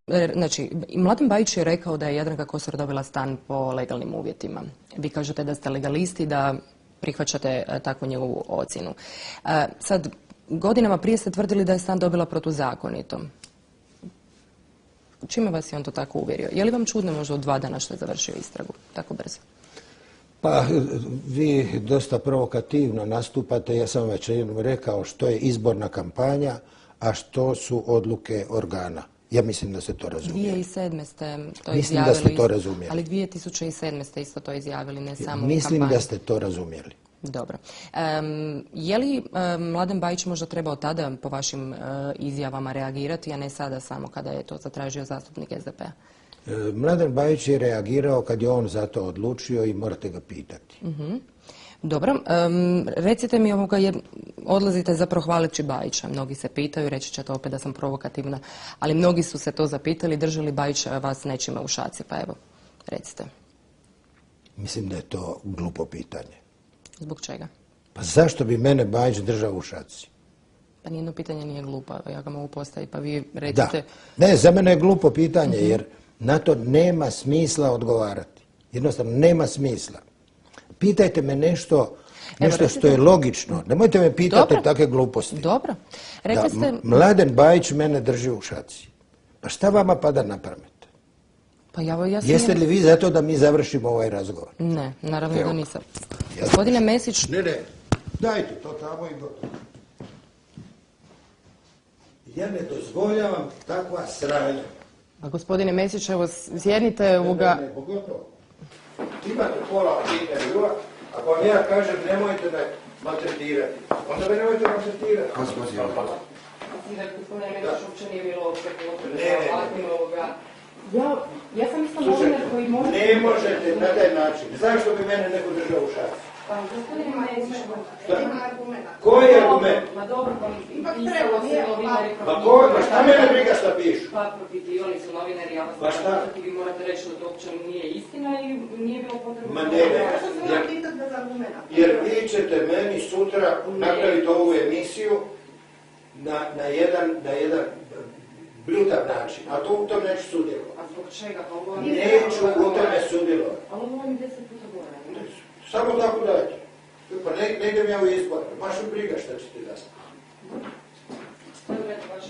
Znači, Mladen Bajić je rekao da je Jadranka Kosor dobila stan po legalnim uvjetima. Vi kažete da ste legalisti, da prihvaćate takvu njegovu ocjenu. Sad, godinama prije ste tvrdili da je stan dobila protuzakonito. Čime vas je on to tako uvjerio? Je li vam čudno možda u 2 dana što je završio istragu tako brzo? Pa vi dosta provokativno nastupate. Ja sam već jednom rekao što je izborna kampanja, a što su odluke organa. Ja mislim da ste to razumjeli. 2007. ste to mislim izjavili. da ste to razumjeli. Ali 2007. ste isto to izjavili, ne samo u kampanji. Mislim da ste to razumjeli. Dobro. Je li Mladen Bajić možda trebao tada po vašim izjavama reagirati, a ne sada samo kada je to zatražio zastupnik SDP-a? Mladen Bajić je reagirao kad je on za to odlučio i morate ga pitati. Dobro. Recite mi odlazite zapravo hvaleći Bajića. Mnogi se pitaju, reći ćete opet da sam provokativna, ali mnogi su se to zapitali, drži li Bajić vas nečime u šaci? Pa evo, recite. Mislim da je to glupo pitanje. Zbog čega? Pa zašto bi mene Bajić držao u šaci? Pa nijedno pitanje nije glupo, ja ga mogu postaviti, pa vi recite... Da. Ne, za mene je glupo pitanje, jer na to nema smisla odgovarati. Jednostavno, nema smisla. Pitajte me nešto što je logično. Nemojte me pitati takve gluposti. Dobro. Rekli ste... Mladen Bajić mene drži u šaci. Pa šta vama pada na pamet? Pa jeste li vi za to da mi završimo ovaj razgovor? Ne, naravno da nisam. Gospodine Mesić... Ne, dajte to tamo i gotovo. Ja ne dozvoljavam takva sranja. A gospodine Mesić, evo sjednite ovoga... Ne, pogotovo. Imate pola intervjua, ako vam ja kažem nemojte me maltretirati, onda me nemojte maltretirati. Gospodine Mesić, uopće nije bilo potrebe. Ja sam isto novinar koji može... Ne možete na taj način. Zašto bi mene neko držao u šaci? Pa gospodine Mesić, ima argumenta. Koji je argument? Ma dobro, pa pisalo se novinari... Pa šta mene briga šta pišu? Pa propitivali su novinari, ja vas pitati, vi morate reći da to uopće nije istina i nije bilo potrebno... Ma ne, jer vi ćete meni sutra napraviti ovu emisiju na jedan brutal način, a to u tom neću sudjelovati. A zbog čega? Neću u tome sudjelovati. Ali ovo vam 10 puta gore. Samo tako dajte. Pa ne idem ja u izbor. Baš u briga šta ćete dati. Stavljate vaše...